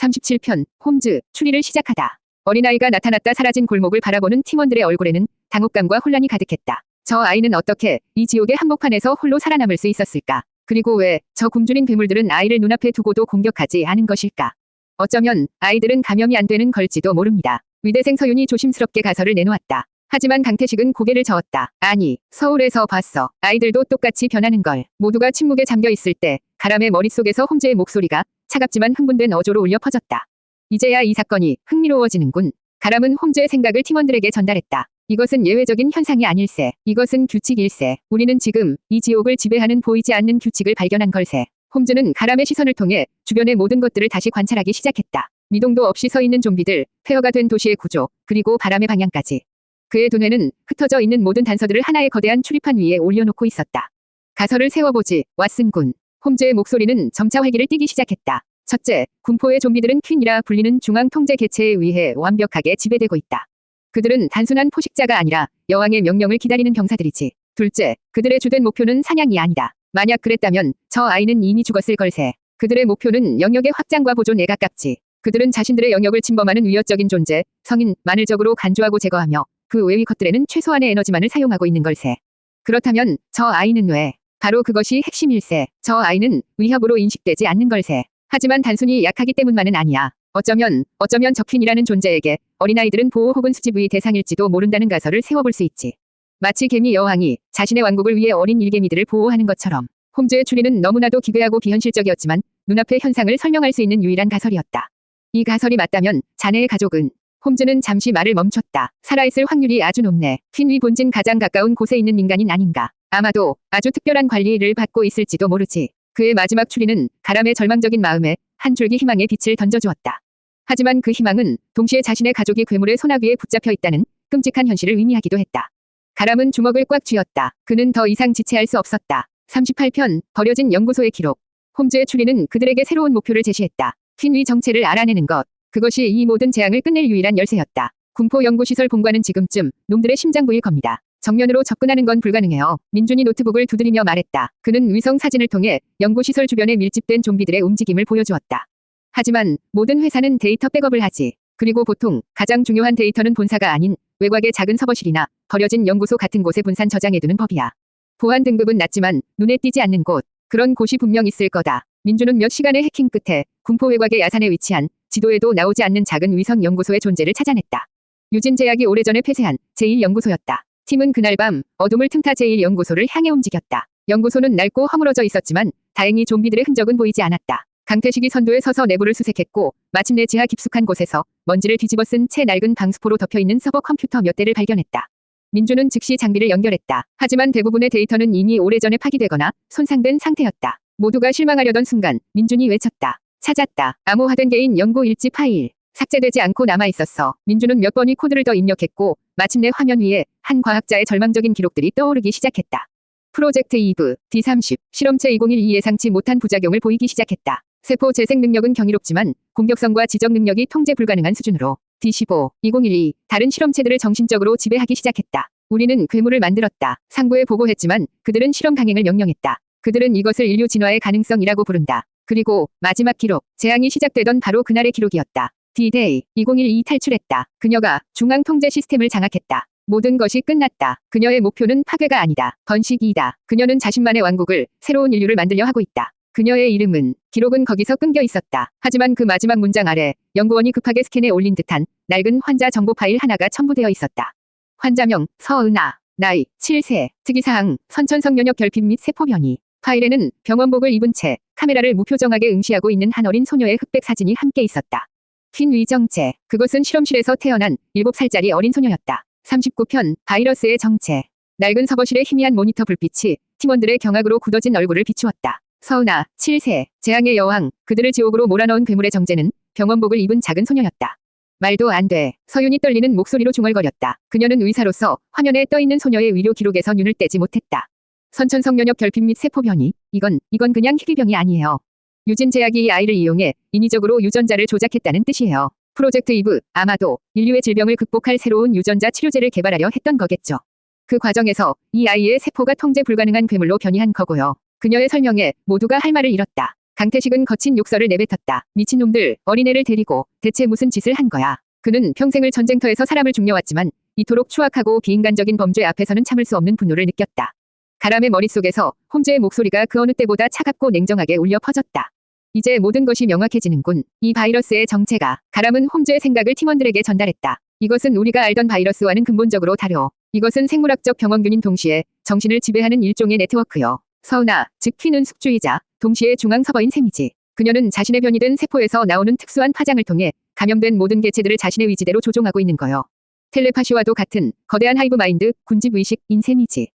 37편 홈즈 추리를 시작하다. 어린아이가 나타났다 사라진 골목을 바라보는 팀원들의 얼굴에는 당혹감과 혼란이 가득했다. 저 아이는 어떻게 이 지옥의 한복판에서 홀로 살아남을 수 있었을까? 그리고 왜 저 굶주린 괴물들은 아이를 눈앞에 두고도 공격하지 않은 것일까? 어쩌면 아이들은 감염이 안 되는 걸지도 모릅니다. 위대생 서윤이 조심스럽게 가설을 내놓았다. 하지만 강태식은 고개를 저었다. 아니, 서울에서 봤어. 아이들도 똑같이 변하는 걸. 모두가 침묵에 잠겨 있을 때 가람의 머릿속에서 홈즈의 목소리가 차갑지만 흥분된 어조로 울려 퍼졌다. 이제야 이 사건이 흥미로워지는군. 가람은 홈즈의 생각을 팀원들에게 전달했다. 이것은 예외적인 현상이 아닐세. 이것은 규칙일세. 우리는 지금 이 지옥을 지배하는 보이지 않는 규칙을 발견한 걸세. 홈즈는 가람의 시선을 통해 주변의 모든 것들을 다시 관찰하기 시작했다. 미동도 없이 서 있는 좀비들, 폐허가 된 도시의 구조, 그리고 바람의 방향까지. 그의 두뇌는 흩어져 있는 모든 단서들을 하나의 거대한 출입판 위에 올려놓고 있었다. 가설을 세워보지, 왓슨군. 홈즈의 목소리는 점차 활기를 띠기 시작했다. 첫째, 군포의 좀비들은 퀸이라 불리는 중앙 통제 개체에 의해 완벽하게 지배되고 있다. 그들은 단순한 포식자가 아니라 여왕의 명령을 기다리는 병사들이지. 둘째, 그들의 주된 목표는 사냥이 아니다. 만약 그랬다면 저 아이는 이미 죽었을 걸세. 그들의 목표는 영역의 확장과 보존에 가깝지. 그들은 자신들의 영역을 침범하는 위협적인 존재, 성인, 만을적으로 간주하고 제거하며 그 외의 것들에는 최소한의 에너지만을 사용하고 있는 걸세. 그렇다면 저 아이는 왜? 바로 그것이 핵심일세. 저 아이는 위협으로 인식되지 않는 걸세. 하지만 단순히 약하기 때문만은 아니야. 어쩌면 저 퀸이라는 존재에게 어린아이들은 보호 혹은 수집의 대상일지도 모른다는 가설을 세워볼 수 있지. 마치 개미 여왕이 자신의 왕국을 위해 어린 일개미들을 보호하는 것처럼. 홈즈의 추리는 너무나도 기괴하고 비현실적이었지만 눈앞의 현상을 설명할 수 있는 유일한 가설이었다. 이 가설이 맞다면 자네의 가족은... 홈즈는 잠시 말을 멈췄다. 살아있을 확률이 아주 높네. 퀸위 본진 가장 가까운 곳에 있는 민간인 아닌가. 아마도 아주 특별한 관리를 받고 있을지도 모르지. 그의 마지막 추리는 가람의 절망적인 마음에 한 줄기 희망의 빛을 던져주었다. 하지만 그 희망은 동시에 자신의 가족이 괴물의 소나기에 붙잡혀 있다는 끔찍한 현실을 의미하기도 했다. 가람은 주먹을 꽉 쥐었다. 그는 더 이상 지체할 수 없었다. 38편 버려진 연구소의 기록. 홈즈의 추리는 그들에게 새로운 목표를 제시했다. 퀸위 정체를 알아내는 것. 그것이 이 모든 재앙을 끝낼 유일한 열쇠였다. 군포 연구시설 본관은 지금쯤 놈들의 심장부일 겁니다. 정면으로 접근하는 건 불가능해요. 민준이 노트북을 두드리며 말했다. 그는 위성 사진을 통해 연구시설 주변에 밀집된 좀비들의 움직임을 보여주었다. 하지만 모든 회사는 데이터 백업을 하지. 그리고 보통 가장 중요한 데이터는 본사가 아닌 외곽의 작은 서버실이나 버려진 연구소 같은 곳에 분산 저장해두는 법이야. 보안 등급은 낮지만 눈에 띄지 않는 곳. 그런 곳이 분명 있을 거다. 민준은 몇 시간의 해킹 끝에 군포 외곽의 야산에 위치한 지도에도 나오지 않는 작은 위성 연구소의 존재를 찾아냈다. 유진 제약이 오래전에 폐쇄한 제1연구소였다. 팀은 그날 밤 어둠을 틈타 제1연구소를 향해 움직였다. 연구소는 낡고 허물어져 있었지만 다행히 좀비들의 흔적은 보이지 않았다. 강태식이 선두에 서서 내부를 수색했고 마침내 지하 깊숙한 곳에서 먼지를 뒤집어 쓴 채 낡은 방수포로 덮여있는 서버 컴퓨터 몇 대를 발견했다. 민준은 즉시 장비를 연결했다. 하지만 대부분의 데이터는 이미 오래전에 파기되거나 손상된 상태였다. 모두가 실망하려던 순간 민준이 외쳤다. 찾았다. 암호화된 개인 연구 일지 파일. 삭제되지 않고 남아있었어. 민준은 몇 번의 코드를 더 입력했고 마침내 화면 위에 한 과학자의 절망적인 기록들이 떠오르기 시작했다. 프로젝트 이브, D30, 실험체 2012 예상치 못한 부작용을 보이기 시작했다. 세포 재생 능력은 경이롭지만 공격성과 지적 능력이 통제 불가능한 수준으로 D15, 2012, 다른 실험체들을 정신적으로 지배하기 시작했다. 우리는 괴물을 만들었다. 상부에 보고했지만 그들은 실험 강행을 명령했다. 그들은 이것을 인류 진화의 가능성이라고 부른다. 그리고 마지막 기록, 재앙이 시작되던 바로 그날의 기록이었다. D-Day, 2012 탈출했다. 그녀가 중앙 통제 시스템을 장악했다. 모든 것이 끝났다. 그녀의 목표는 파괴가 아니다. 번식이다. 그녀는 자신만의 왕국을, 새로운 인류를 만들려 하고 있다. 그녀의 이름은, 기록은 거기서 끊겨 있었다. 하지만 그 마지막 문장 아래 연구원이 급하게 스캔에 올린 듯한 낡은 환자 정보 파일 하나가 첨부되어 있었다. 환자명, 서은아. 나이, 7세. 특이사항, 선천성 면역 결핍 및 세포 변이. 파일에는 병원복을 입은 채 카메라를 무표정하게 응시하고 있는 한 어린 소녀의 흑백 사진이 함께 있었다. 퀸위 정체. 그것은 실험실에서 태어난 7살짜리 어린 소녀였다. 39편 바이러스의 정체. 낡은 서버실의 희미한 모니터 불빛이 팀원들의 경악으로 굳어진 얼굴을 비추었다. 서은아, 7세. 재앙의 여왕. 그들을 지옥으로 몰아넣은 괴물의 정체는 병원복을 입은 작은 소녀였다. 말도 안 돼. 서윤이 떨리는 목소리로 중얼거렸다. 그녀는 의사로서 화면에 떠있는 소녀의 위료 기록에서 눈을 떼지 못했다. 선천성 면역 결핍 및 세포 변이. 이건 그냥 희귀병이 아니에요. 유진 제약이 이 아이를 이용해 인위적으로 유전자를 조작했다는 뜻이에요. 프로젝트 이브, 아마도 인류의 질병을 극복할 새로운 유전자 치료제를 개발하려 했던 거겠죠. 그 과정에서 이 아이의 세포가 통제 불가능한 괴물로 변이한 거고요. 그녀의 설명에 모두가 할 말을 잃었다. 강태식은 거친 욕설을 내뱉었다. 미친놈들, 어린애를 데리고 대체 무슨 짓을 한 거야. 그는 평생을 전쟁터에서 사람을 죽여왔지만 이토록 추악하고 비인간적인 범죄 앞에서는 참을 수 없는 분노를 느꼈다. 가람의 머릿속에서 홈즈의 목소리가 그 어느 때보다 차갑고 냉정하게 울려 퍼졌다. 이제 모든 것이 명확해지는군. 이 바이러스의 정체가. 가람은 홈즈의 생각을 팀원들에게 전달했다. 이것은 우리가 알던 바이러스와는 근본적으로 다르오. 이것은 생물학적 병원균인 동시에 정신을 지배하는 일종의 네트워크요. 서우나, 즉 퀸은 숙주이자 동시에 중앙 서버인 셈이지. 그녀는 자신의 변이된 세포에서 나오는 특수한 파장을 통해 감염된 모든 개체들을 자신의 의지대로 조종하고 있는 거요. 텔레파시와도 같은 거대한 하이브 마인드, 군집 의식인 셈이지.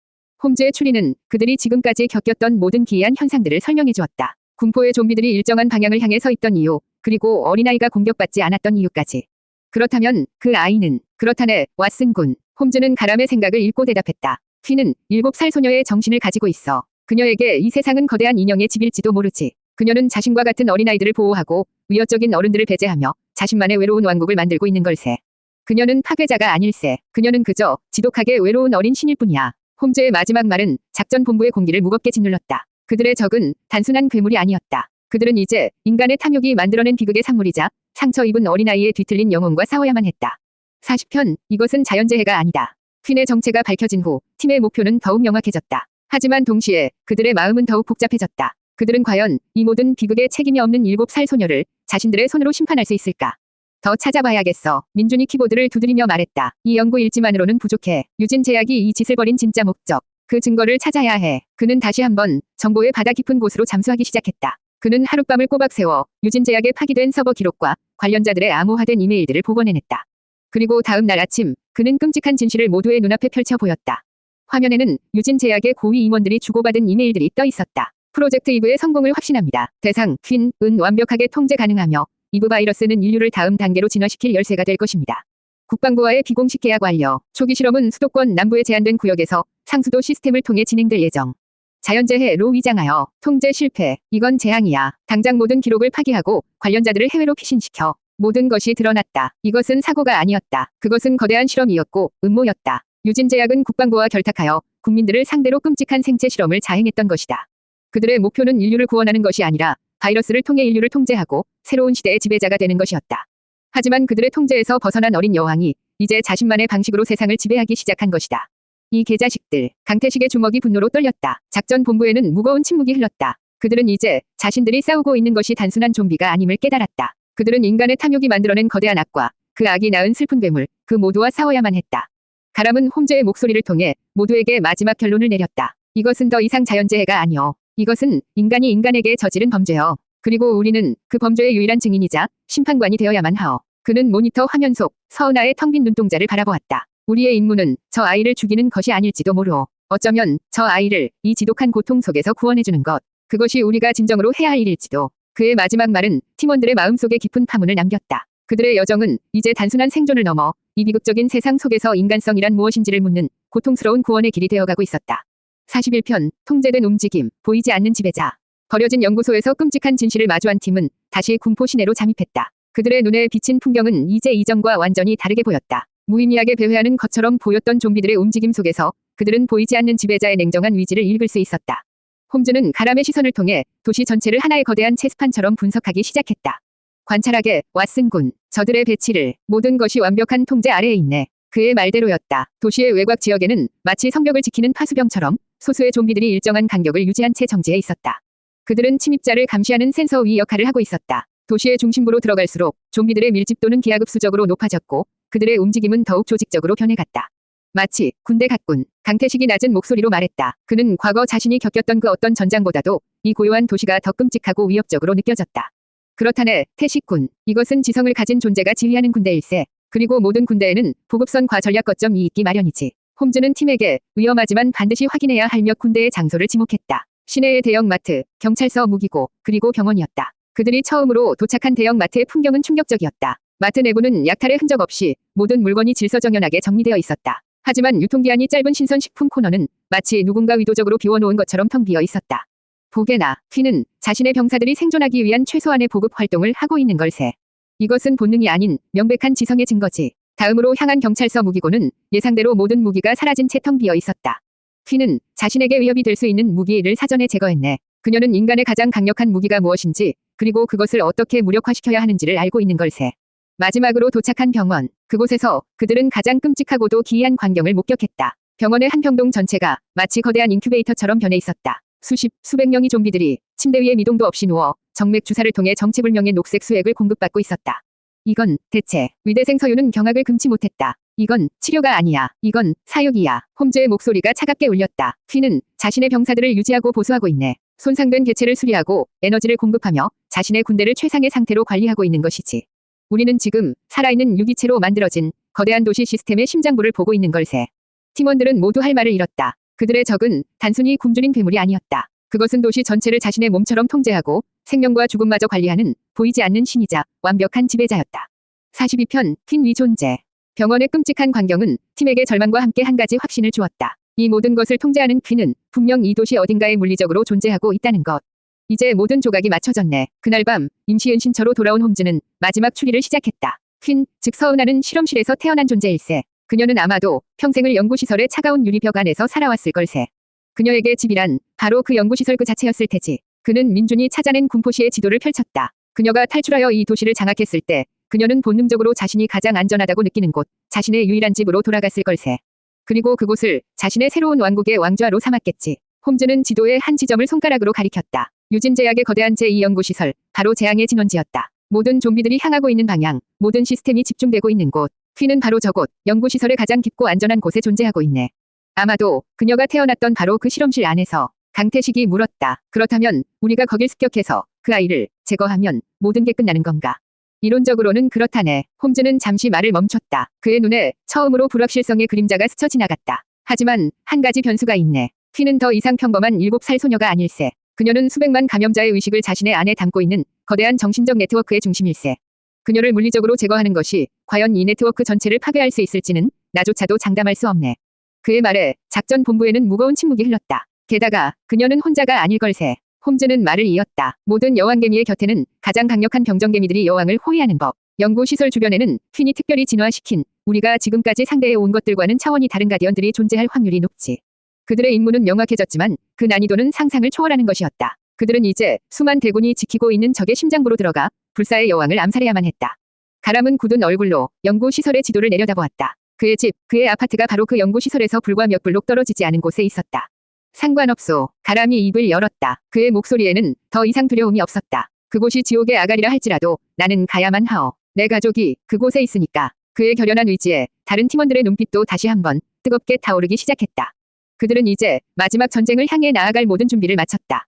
홈즈의 추리는 그들이 지금까지 겪었던 모든 기이한 현상들을 설명해 주었다. 공포의 좀비들이 일정한 방향을 향해 서 있던 이유, 그리고 어린아이가 공격받지 않았던 이유까지. 그렇다면 그 아이는, 그렇다네, 왓슨 군. 홈즈는 가람의 생각을 읽고 대답했다. 퀸은 7살 소녀의 정신을 가지고 있어. 그녀에게 이 세상은 거대한 인형의 집일지도 모르지. 그녀는 자신과 같은 어린아이들을 보호하고 위협적인 어른들을 배제하며 자신만의 외로운 왕국을 만들고 있는 걸세. 그녀는 파괴자가 아닐세. 그녀는 그저 지독하게 외로운 어린 신일 뿐이야. 홈즈의 마지막 말은 작전 본부의 공기를 무겁게 짓눌렀다. 그들의 적은 단순한 괴물이 아니었다. 그들은 이제 인간의 탐욕이 만들어낸 비극의 산물이자 상처 입은 어린아이의 뒤틀린 영혼과 싸워야만 했다. 40편, 이것은 자연재해가 아니다. 퀸의 정체가 밝혀진 후 팀의 목표는 더욱 명확해졌다. 하지만 동시에 그들의 마음은 더욱 복잡해졌다. 그들은 과연 이 모든 비극에 책임이 없는 7살 소녀를 자신들의 손으로 심판할 수 있을까? 더 찾아봐야겠어. 민준이 키보드를 두드리며 말했다. 이 연구 일지만으로는 부족해. 유진 제약이 이 짓을 벌인 진짜 목적. 그 증거를 찾아야 해. 그는 다시 한번 정보의 바다 깊은 곳으로 잠수하기 시작했다. 그는 하룻밤을 꼬박 세워 유진 제약의 파기된 서버 기록과 관련자들의 암호화된 이메일들을 복원해냈다. 그리고 다음 날 아침 그는 끔찍한 진실을 모두의 눈앞에 펼쳐 보였다. 화면에는 유진 제약의 고위 임원들이 주고받은 이메일들이 떠 있었다. 프로젝트 이브의 성공을 확신합니다. 대상, 퀸은 완벽하게 통제 가능하며 이브 바이러스는 인류를 다음 단계로 진화시킬 열쇠가 될 것입니다. 국방부와의 비공식 계약 완료. 초기 실험은 수도권 남부의 제한된 구역에서 상수도 시스템을 통해 진행될 예정. 자연재해로 위장하여 통제 실패. 이건 재앙이야. 당장 모든 기록을 파기하고 관련자들을 해외로 피신시켜. 모든 것이 드러났다. 이것은 사고가 아니었다. 그것은 거대한 실험이었고 음모였다. 유진 제약은 국방부와 결탁하여 국민들을 상대로 끔찍한 생체 실험을 자행했던 것이다. 그들의 목표는 인류를 구원하는 것이 아니라 바이러스를 통해 인류를 통제하고 새로운 시대의 지배자가 되는 것이었다. 하지만 그들의 통제에서 벗어난 어린 여왕이 이제 자신만의 방식으로 세상을 지배하기 시작한 것이다. 이 개자식들. 강태식의 주먹이 분노로 떨렸다. 작전 본부에는 무거운 침묵이 흘렀다. 그들은 이제 자신들이 싸우고 있는 것이 단순한 좀비가 아님을 깨달았다. 그들은 인간의 탐욕이 만들어낸 거대한 악과 그 악이 낳은 슬픈 괴물, 그 모두와 싸워야만 했다. 가람은 홈즈의 목소리를 통해 모두에게 마지막 결론을 내렸다. 이것은 더 이상 자연재해가 아니오. 이것은 인간이 인간에게 저지른 범죄요. 그리고 우리는 그 범죄의 유일한 증인이자 심판관이 되어야만 하오. 그는 모니터 화면 속 서은아의 텅 빈 눈동자를 바라보았다. 우리의 임무는 저 아이를 죽이는 것이 아닐지도 모르오. 어쩌면 저 아이를 이 지독한 고통 속에서 구원해주는 것. 그것이 우리가 진정으로 해야 할 일일지도. 그의 마지막 말은 팀원들의 마음속에 깊은 파문을 남겼다. 그들의 여정은 이제 단순한 생존을 넘어 이 비극적인 세상 속에서 인간성이란 무엇인지를 묻는 고통스러운 구원의 길이 되어가고 있었다. 41편, 통제된 움직임, 보이지 않는 지배자. 버려진 연구소에서 끔찍한 진실을 마주한 팀은 다시 군포 시내로 잠입했다. 그들의 눈에 비친 풍경은 이제 이전과 완전히 다르게 보였다. 무의미하게 배회하는 것처럼 보였던 좀비들의 움직임 속에서 그들은 보이지 않는 지배자의 냉정한 위지를 읽을 수 있었다. 홈즈는 가람의 시선을 통해 도시 전체를 하나의 거대한 체스판처럼 분석하기 시작했다. 관찰하게, 왓슨 군. 저들의 배치를, 모든 것이 완벽한 통제 아래에 있네. 그의 말대로였다. 도시의 외곽 지역에는 마치 성벽을 지키는 파수병처럼 소수의 좀비들이 일정한 간격을 유지한 채 정지해 있었다. 그들은 침입자를 감시하는 센서 위 역할을 하고 있었다. 도시의 중심부로 들어갈수록 좀비들의 밀집도는 기하급수적으로 높아졌고 그들의 움직임은 더욱 조직적으로 변해갔다. 마치 군대 같군. 강태식이 낮은 목소리로 말했다. 그는 과거 자신이 겪었던 그 어떤 전장보다도 이 고요한 도시가 더 끔찍하고 위협적으로 느껴졌다. 그렇다네, 태식군. 이것은 지성을 가진 존재가 지휘하는 군대일세. 그리고 모든 군대에는 보급선과 전략 거점이 있기 마련이지. 홈즈는 팀에게 위험하지만 반드시 확인해야 할 몇 군데의 장소를 지목했다. 시내의 대형마트, 경찰서 무기고, 그리고 병원이었다. 그들이 처음으로 도착한 대형마트의 풍경은 충격적이었다. 마트 내부는 약탈의 흔적 없이 모든 물건이 질서정연하게 정리되어 있었다. 하지만 유통기한이 짧은 신선식품 코너는 마치 누군가 의도적으로 비워놓은 것처럼 텅 비어 있었다. 보게나, 퀸은 자신의 병사들이 생존하기 위한 최소한의 보급 활동을 하고 있는 걸세. 이것은 본능이 아닌 명백한 지성의 증거지. 다음으로 향한 경찰서 무기고는 예상대로 모든 무기가 사라진 채 텅 비어 있었다. 퀸은 자신에게 위협이 될 수 있는 무기를 사전에 제거했네. 그녀는 인간의 가장 강력한 무기가 무엇인지, 그리고 그것을 어떻게 무력화시켜야 하는지를 알고 있는 걸세. 마지막으로 도착한 병원. 그곳에서 그들은 가장 끔찍하고도 기이한 광경을 목격했다. 병원의 한 병동 전체가 마치 거대한 인큐베이터처럼 변해 있었다. 수백 명의 좀비들이 침대 위에 미동도 없이 누워 정맥 주사를 통해 정체불명의 녹색 수액을 공급받고 있었다. 이건 대체. 위대생 서유는 경악을 금치 못했다. 이건 치료가 아니야. 이건 사육이야. 홈즈의 목소리가 차갑게 울렸다. 퀸은 자신의 병사들을 유지하고 보수하고 있네. 손상된 개체를 수리하고 에너지를 공급하며 자신의 군대를 최상의 상태로 관리하고 있는 것이지. 우리는 지금 살아있는 유기체로 만들어진 거대한 도시 시스템의 심장부를 보고 있는 걸세. 팀원들은 모두 할 말을 잃었다. 그들의 적은 단순히 굶주린 괴물이 아니었다. 그것은 도시 전체를 자신의 몸처럼 통제하고 생명과 죽음마저 관리하는 보이지 않는 신이자 완벽한 지배자였다. 42편 퀸 위존재. 병원의 끔찍한 광경은 팀에게 절망과 함께 한 가지 확신을 주었다. 이 모든 것을 통제하는 퀸은 분명 이 도시 어딘가에 물리적으로 존재하고 있다는 것. 이제 모든 조각이 맞춰졌네. 그날 밤 임시은신처로 돌아온 홈즈는 마지막 추리를 시작했다. 퀸, 즉 서은하는 실험실에서 태어난 존재일세. 그녀는 아마도 평생을 연구시설의 차가운 유리벽 안에서 살아왔을 걸세. 그녀에게 집이란 바로 그 연구시설 그 자체였을 테지. 그는 민준이 찾아낸 군포시의 지도를 펼쳤다. 그녀가 탈출하여 이 도시를 장악했을 때 그녀는 본능적으로 자신이 가장 안전하다고 느끼는 곳, 자신의 유일한 집으로 돌아갔을 걸세. 그리고 그곳을 자신의 새로운 왕국의 왕좌로 삼았겠지. 홈즈는 지도의 한 지점을 손가락으로 가리켰다. 유진제약의 거대한 제2연구시설, 바로 재앙의 진원지였다. 모든 좀비들이 향하고 있는 방향, 모든 시스템이 집중되고 있는 곳. 퀸은 바로 저곳, 연구시설의 가장 깊고 안전한 곳에 존재하고 있네. 아마도 그녀가 태어났던 바로 그 실험실 안에서. 강태식이 물었다. 그렇다면 우리가 거길 습격해서 그 아이를 제거하면 모든 게 끝나는 건가? 이론적으로는 그렇다네. 홈즈는 잠시 말을 멈췄다. 그의 눈에 처음으로 불확실성의 그림자가 스쳐 지나갔다. 하지만 한 가지 변수가 있네. 퀸은 더 이상 평범한 7살 소녀가 아닐세. 그녀는 수백만 감염자의 의식을 자신의 안에 담고 있는 거대한 정신적 네트워크의 중심일세. 그녀를 물리적으로 제거하는 것이 과연 이 네트워크 전체를 파괴할 수 있을지는 나조차도 장담할 수 없네. 그의 말에 작전 본부에는 무거운 침묵이 흘렀다. 게다가 그녀는 혼자가 아닐 걸세. 홈즈는 말을 이었다. 모든 여왕개미의 곁에는 가장 강력한 병정개미들이 여왕을 호위하는 법. 연구시설 주변에는 퀸이 특별히 진화시킨 우리가 지금까지 상대해 온 것들과는 차원이 다른 가디언들이 존재할 확률이 높지. 그들의 임무는 명확해졌지만 그 난이도는 상상을 초월하는 것이었다. 그들은 이제 수만 대군이 지키고 있는 적의 심장부로 들어가 불사의 여왕을 암살해야만 했다. 가람은 굳은 얼굴로 연구시설의 지도를 내려다보았다. 그의 집, 그의 아파트가 바로 그 연구시설에서 불과 몇 블록 떨어지지 않은 곳에 있었다. 상관없소. 가람이 입을 열었다. 그의 목소리에는 더 이상 두려움이 없었다. 그곳이 지옥의 아가리라 할지라도 나는 가야만 하오. 내 가족이 그곳에 있으니까. 그의 결연한 의지에 다른 팀원들의 눈빛도 다시 한번 뜨겁게 타오르기 시작했다. 그들은 이제 마지막 전쟁을 향해 나아갈 모든 준비를 마쳤다.